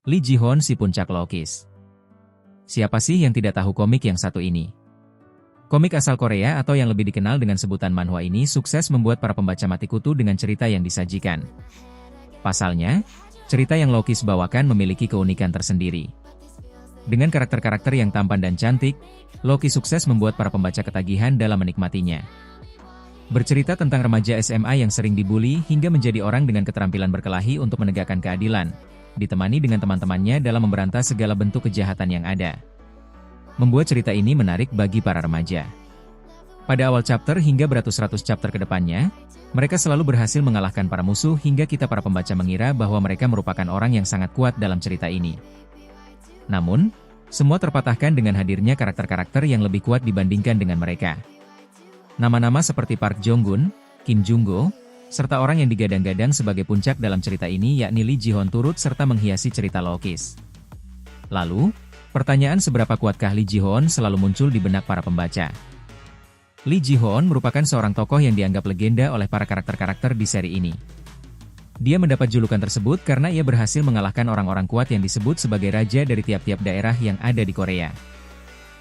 Lee Ji-hoon si puncak Lokis. Siapa sih yang tidak tahu komik yang satu ini? Komik asal Korea atau yang lebih dikenal dengan sebutan manhwa ini sukses membuat para pembaca mati kutu dengan cerita yang disajikan. Pasalnya, cerita yang Lokis bawakan memiliki keunikan tersendiri. Dengan karakter-karakter yang tampan dan cantik, Loki sukses membuat para pembaca ketagihan dalam menikmatinya. Bercerita tentang remaja SMA yang sering dibully hingga menjadi orang dengan keterampilan berkelahi untuk menegakkan keadilan, ditemani dengan teman-temannya dalam memberantas segala bentuk kejahatan yang ada. Membuat cerita ini menarik bagi para remaja. Pada awal chapter hingga beratus-ratus chapter ke depannya, mereka selalu berhasil mengalahkan para musuh hingga kita para pembaca mengira bahwa mereka merupakan orang yang sangat kuat dalam cerita ini. Namun, semua terpatahkan dengan hadirnya karakter-karakter yang lebih kuat dibandingkan dengan mereka. Nama-nama seperti Park Jong-gun, Kim Jung-go, serta orang yang digadang-gadang sebagai puncak dalam cerita ini yakni Lee Ji-hoon turut serta menghiasi cerita Lokis. Lalu, pertanyaan seberapa kuatkah Lee Ji-hoon selalu muncul di benak para pembaca. Lee Ji-hoon merupakan seorang tokoh yang dianggap legenda oleh para karakter-karakter di seri ini. Dia mendapat julukan tersebut karena ia berhasil mengalahkan orang-orang kuat yang disebut sebagai raja dari tiap-tiap daerah yang ada di Korea.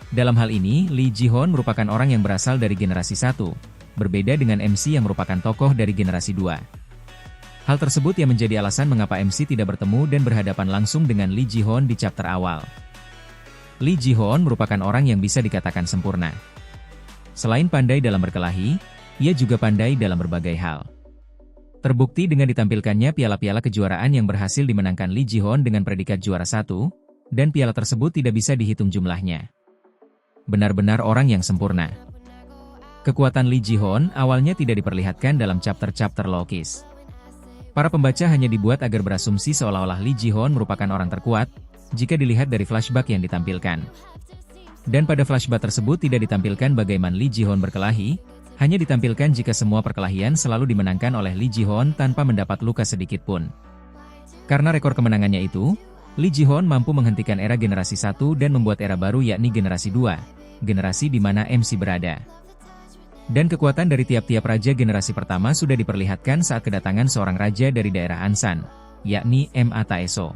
Dalam hal ini, Lee Ji-hoon merupakan orang yang berasal dari generasi 1, berbeda dengan MC yang merupakan tokoh dari generasi 2. Hal tersebut yang menjadi alasan mengapa MC tidak bertemu dan berhadapan langsung dengan Lee Ji-hoon di chapter awal. Lee Ji-hoon merupakan orang yang bisa dikatakan sempurna. Selain pandai dalam berkelahi, ia juga pandai dalam berbagai hal. Terbukti dengan ditampilkannya piala-piala kejuaraan yang berhasil dimenangkan Lee Ji-hoon dengan predikat juara 1, dan piala tersebut tidak bisa dihitung jumlahnya. Benar-benar orang yang sempurna. Kekuatan Lee Ji-hoon awalnya tidak diperlihatkan dalam chapter-chapter Lokis. Para pembaca hanya dibuat agar berasumsi seolah-olah Lee Ji-hoon merupakan orang terkuat, jika dilihat dari flashback yang ditampilkan. Dan pada flashback tersebut tidak ditampilkan bagaimana Lee Ji-hoon berkelahi, hanya ditampilkan jika semua perkelahian selalu dimenangkan oleh Lee Ji-hoon tanpa mendapat luka sedikit pun. Karena rekor kemenangannya itu, Lee Ji-hoon mampu menghentikan era generasi 1 dan membuat era baru yakni generasi 2, generasi di mana MC berada. Dan kekuatan dari tiap-tiap raja generasi pertama sudah diperlihatkan saat kedatangan seorang raja dari daerah Ansan, yakni Ma Taeso.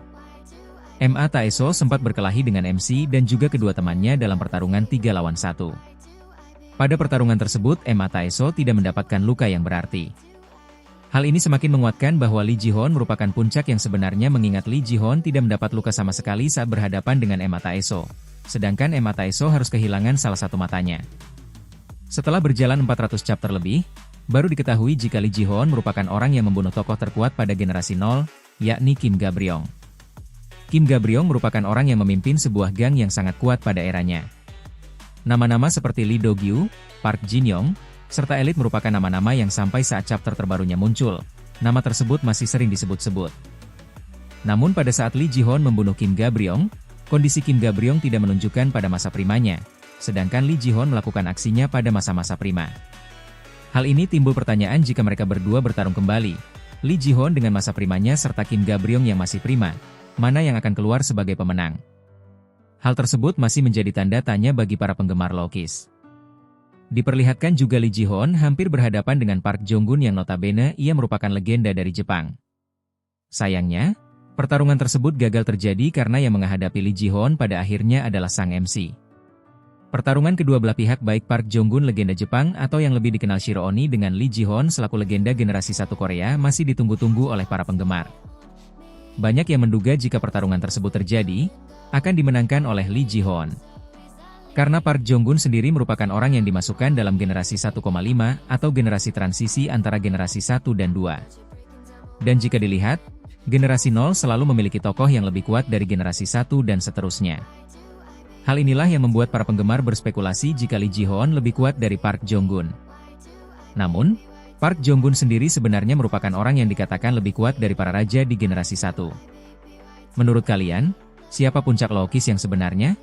Ma Taeso sempat berkelahi dengan MC dan juga kedua temannya dalam pertarungan 3 lawan 1. Pada pertarungan tersebut Ma Taeso tidak mendapatkan luka yang berarti. Hal ini semakin menguatkan bahwa Lee Ji-hoon merupakan puncak yang sebenarnya mengingat Lee Ji-hoon tidak mendapat luka sama sekali saat berhadapan dengan Ma Taeso. Sedangkan Ma Taeso harus kehilangan salah satu matanya. Setelah berjalan 400 chapter lebih, baru diketahui jika Lee Ji-hoon merupakan orang yang membunuh tokoh terkuat pada generasi 0, yakni Kim Ga-bryong. Kim Ga-bryong merupakan orang yang memimpin sebuah gang yang sangat kuat pada eranya. Nama-nama seperti Lee Do-gyu, Park Jin-young, serta elit merupakan nama-nama yang sampai saat chapter terbarunya muncul, nama tersebut masih sering disebut-sebut. Namun pada saat Lee Ji-hoon membunuh Kim Ga-bryong, kondisi Kim Ga-bryong tidak menunjukkan pada masa primanya, sedangkan Lee Ji-hoon melakukan aksinya pada masa-masa prima. Hal ini timbul pertanyaan jika mereka berdua bertarung kembali, Lee Ji-hoon dengan masa primanya serta Kim Ga-bryong yang masih prima, mana yang akan keluar sebagai pemenang? Hal tersebut masih menjadi tanda tanya bagi para penggemar Lokis. Diperlihatkan juga Lee Ji-hoon hampir berhadapan dengan Park Jong-gun yang notabene ia merupakan legenda dari Jepang. Sayangnya, pertarungan tersebut gagal terjadi karena yang menghadapi Lee Ji-hoon pada akhirnya adalah sang MC. Pertarungan kedua belah pihak baik Park Jong-gun legenda Jepang atau yang lebih dikenal Shiro Oni dengan Lee Ji-hoon selaku legenda generasi 1 Korea masih ditunggu-tunggu oleh para penggemar. Banyak yang menduga jika pertarungan tersebut terjadi, akan dimenangkan oleh Lee Ji-hoon. Karena Park Jong-gun sendiri merupakan orang yang dimasukkan dalam generasi 1,5 atau generasi transisi antara generasi 1 dan 2. Dan jika dilihat, generasi 0 selalu memiliki tokoh yang lebih kuat dari generasi 1 dan seterusnya. Hal inilah yang membuat para penggemar berspekulasi jika Lee Ji-hoon lebih kuat dari Park Jong-gun. Namun, Park Jong-gun sendiri sebenarnya merupakan orang yang dikatakan lebih kuat dari para raja di generasi 1. Menurut kalian, siapa puncak Lokis yang sebenarnya?